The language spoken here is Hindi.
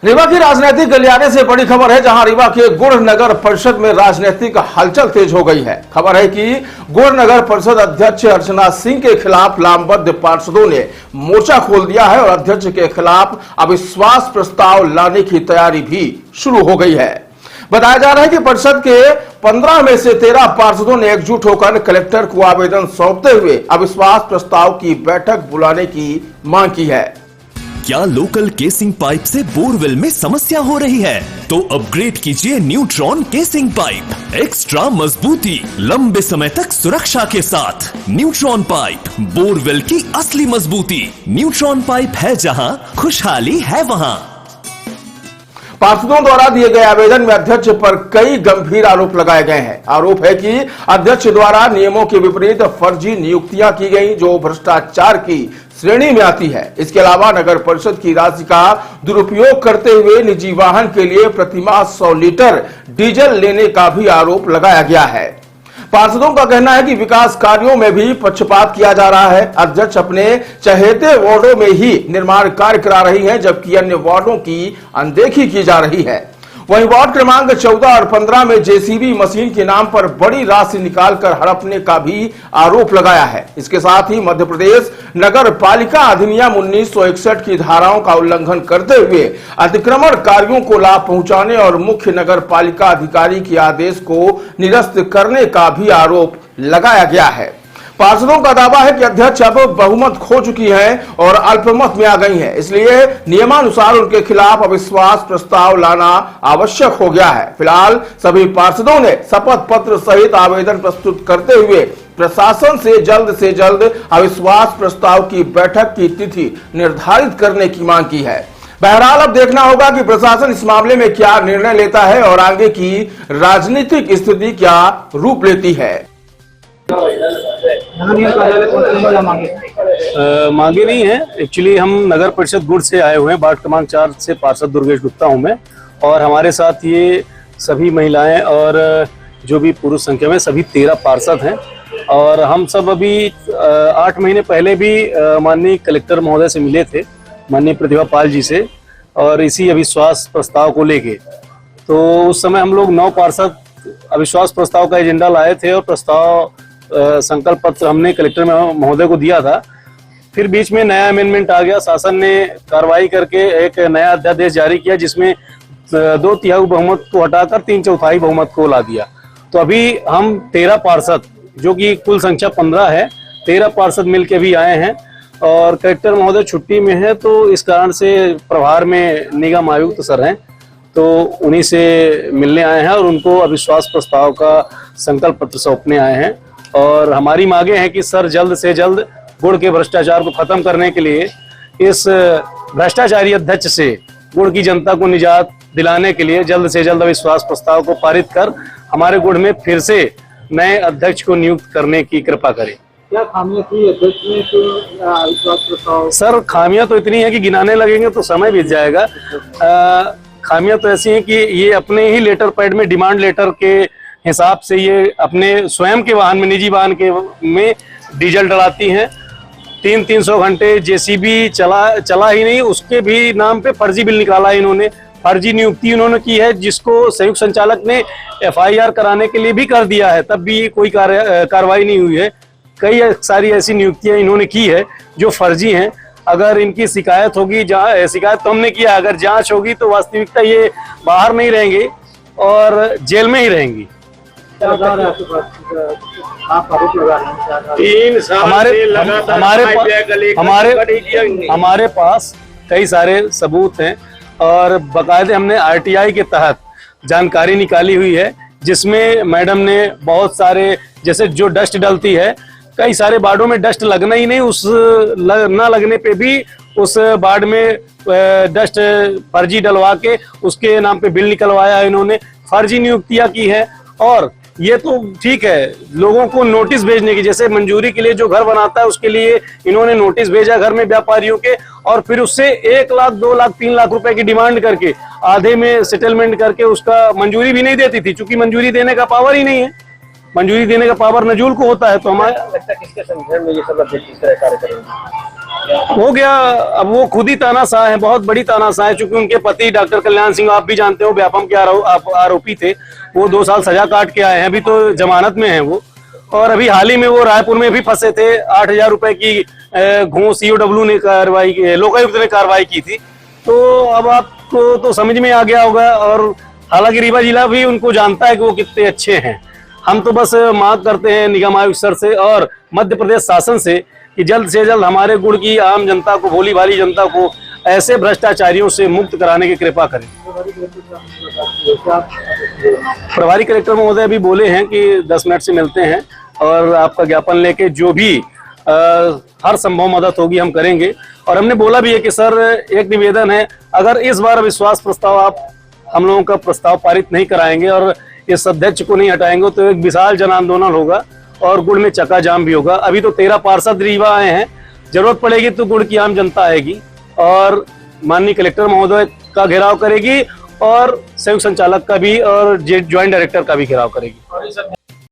रीवा की राजनीतिक गलियारे से बड़ी खबर है, जहां रीवा के गुड़ नगर परिषद में राजनीतिक हलचल तेज हो गई है। खबर है कि गुड़ नगर परिषद अध्यक्ष अर्चना सिंह के खिलाफ लामबद्ध पार्षदों ने मोर्चा खोल दिया है और अध्यक्ष के खिलाफ अविश्वास प्रस्ताव लाने की तैयारी भी शुरू हो गई है। बताया जा रहा है कि परिषद के 15 में से 13 पार्षदों ने एकजुट होकर कलेक्टर को आवेदन सौंपते हुए अविश्वास प्रस्ताव की बैठक बुलाने की मांग की है। क्या लोकल केसिंग पाइप से बोरवेल में समस्या हो रही है? तो अपग्रेड कीजिए न्यूट्रॉन केसिंग पाइप। एक्स्ट्रा मजबूती, लंबे समय तक सुरक्षा के साथ। न्यूट्रॉन पाइप, बोरवेल की असली मजबूती। न्यूट्रॉन पाइप है जहां, खुशहाली है वहां। पार्षदों द्वारा दिए गए आवेदन में अध्यक्ष पर कई गंभीर आरोप लगाए गए हैं। आरोप है कि अध्यक्ष द्वारा नियमों के विपरीत फर्जी नियुक्तियां की गई, जो भ्रष्टाचार की श्रेणी में आती है। इसके अलावा नगर परिषद की राशि का दुरुपयोग करते हुए निजी वाहन के लिए प्रतिमाह 100 लीटर डीजल लेने का भी आरोप लगाया गया है। पार्षदों का कहना है कि विकास कार्यों में भी पक्षपात किया जा रहा है। अध्यक्ष अपने चहेते वार्डों में ही निर्माण कार्य करा रही है, जबकि अन्य वार्डों की अनदेखी की जा रही है। वहीं वार्ड क्रमांक 14 और 15 में जेसीबी मशीन के नाम पर बड़ी राशि निकालकर हड़पने का भी आरोप लगाया है। इसके साथ ही मध्य प्रदेश नगर पालिका अधिनियम 1961 की धाराओं का उल्लंघन करते हुए अतिक्रमणकारियों को लाभ पहुंचाने और मुख्य नगर पालिका अधिकारी के आदेश को निरस्त करने का भी आरोप लगाया गया है। पार्षदों का दावा है कि अध्यक्ष अब बहुमत खो चुकी हैं और अल्पमत में आ गई हैं, इसलिए नियमानुसार उनके खिलाफ अविश्वास प्रस्ताव लाना आवश्यक हो गया है। फिलहाल सभी पार्षदों ने शपथ पत्र सहित आवेदन प्रस्तुत करते हुए प्रशासन से जल्द अविश्वास प्रस्ताव की बैठक की तिथि निर्धारित करने की मांग की है। बहरहाल अब देखना होगा कि प्रशासन इस मामले में क्या निर्णय लेता है और आगे की राजनीतिक स्थिति क्या रूप लेती है। मांगे नहीं है। एक्चुअली हम नगर परिषद गुड़ से आए हुए हैं। वार्ड क्रमांक 4 से पार्षद दुर्गेश गुप्ता हूं मैं, और हमारे साथ ये सभी महिलाएं और जो भी पुरुष संख्या में सभी 13 पार्षद हैं। और हम सब अभी 8 महीने पहले भी माननीय कलेक्टर महोदय से मिले थे, माननीय प्रतिभा पाल जी से, और इसी अविश्वास प्रस्ताव को लेके। तो उस समय हम लोग 9 पार्षद अविश्वास प्रस्ताव का एजेंडा लाए थे और प्रस्ताव संकल्प पत्र हमने कलेक्टर महोदय को दिया था। फिर बीच में नया अमेंडमेंट आ गया, शासन ने कार्रवाई करके एक नया अध्यादेश जारी किया, जिसमें 2/3 बहुमत को हटाकर 3/4 बहुमत को ला दिया। तो अभी हम 13 पार्षद, जो कि कुल संख्या 15 है, 13 पार्षद मिलके भी आए हैं। और कलेक्टर महोदय छुट्टी में है, तो इस कारण से प्रभार में निगम आयुक्त सर हैं, तो उन्हीं से मिलने आए हैं और उनको अविश्वास प्रस्ताव का संकल्प पत्र सौंपने आए हैं। और हमारी मांगे हैं कि सर जल्द से जल्द गुड़ के भ्रष्टाचार को खत्म करने के लिए इस भ्रष्टाचारी अध्यक्ष से गुड़ की जनता को निजात दिलाने के लिए जल्द से जल्द अविश्वास प्रस्ताव को पारित कर हमारे गुड़ में फिर से नए अध्यक्ष को नियुक्त करने की कृपा करें। क्या खामियां थी अध्यक्ष में कि अविश्वास प्रस्ताव? सर खामियां तो इतनी है कि गिनाने लगेंगे तो समय बीत जाएगा। खामियां तो ऐसी हैं कि ये अपने ही लेटर पैड में, डिमांड लेटर के हिसाब से, ये अपने स्वयं के वाहन में, निजी वाहन के में डीजल डलाती हैं। 300 घंटे जेसीबी चला ही नहीं, उसके भी नाम पे फर्जी बिल निकाला इन्होंने। फर्जी नियुक्ति इन्होंने की है, जिसको संयुक्त संचालक ने FIR कराने के लिए भी कर दिया है, तब भी कोई कार्रवाई नहीं हुई है। कई सारी ऐसी नियुक्तियां इन्होंने की है जो फर्जी हैं। अगर इनकी शिकायत होगी, शिकायत तो हमने किया, अगर जांच होगी तो वास्तविकता ये बाहर नहीं रहेंगे और जेल में ही रहेंगी। हमारे पास कई सारे सबूत हैं और बकायदे हमने RTI के तहत जानकारी निकाली हुई है, जिसमें मैडम ने बहुत सारे, जैसे जो डस्ट डलती है, कई सारे वार्डों में डस्ट लगना ही नहीं, ना लगने पे भी उस वार्ड में डस्ट फर्जी डलवा के उसके नाम पे बिल निकलवाया इन्होंने। फर्जी नियुक्तियां की है। और ये तो ठीक है, लोगों को नोटिस भेजने की, जैसे मंजूरी के लिए जो घर बनाता है उसके लिए इन्होंने नोटिस भेजा घर में व्यापारियों के, और फिर उससे 1 लाख 2 लाख 3 लाख रुपए की डिमांड करके आधे में सेटलमेंट करके उसका मंजूरी भी नहीं देती थी, क्योंकि मंजूरी देने का पावर ही नहीं है। मंजूरी देने का पावर नजूल को होता है। तो हमारे किसके संज्ञान में ये सब कार्य करेंगे? हो गया। अब वो खुद ही तानाशाह है, बहुत बड़ी तानाशाह है, चूंकि उनके पति डॉक्टर कल्याण सिंह, आप भी जानते हो, व्यापम के आरोपी थे। वो 2 साल सजा काट के आए हैं, अभी तो जमानत में हैं वो। और अभी हाल ही में वो रायपुर में भी फंसे थे। 8,000 रुपए की घूस COW ने कार्रवाई, लोकायुक्त ने कार्रवाई की थी। तो अब आपको तो समझ में आ गया होगा। और हालांकि रीवा जिला भी उनको जानता है कि वो कितने अच्छे हैं। हम तो बस मांग करते हैं निगम आयुक्त सर से और मध्य प्रदेश शासन से कि जल्द से जल्द हमारे गुड़ की आम जनता को, भोली भाली जनता को ऐसे भ्रष्टाचारियों से मुक्त कराने की कृपा करें। प्रभारी कलेक्टर महोदय भी बोले हैं कि 10 मिनट से मिलते हैं और आपका ज्ञापन लेके जो भी हर संभव मदद होगी हम करेंगे। और हमने बोला भी है कि सर एक निवेदन है, अगर इस बार अविश्वास प्रस्ताव आप हम लोगों का प्रस्ताव पारित नहीं कराएंगे और इस अध्यक्ष को नहीं हटाएंगे तो एक विशाल जन आंदोलन होगा और गुड़ में चक्का जाम भी होगा। अभी तो 13 पार्षद रीवा आए हैं, जरूरत पड़ेगी तो गुड़ की आम जनता आएगी और माननीय कलेक्टर महोदय का घेराव करेगी और संयुक्त संचालक का भी और ज्वाइंट डायरेक्टर का भी घेराव करेगी।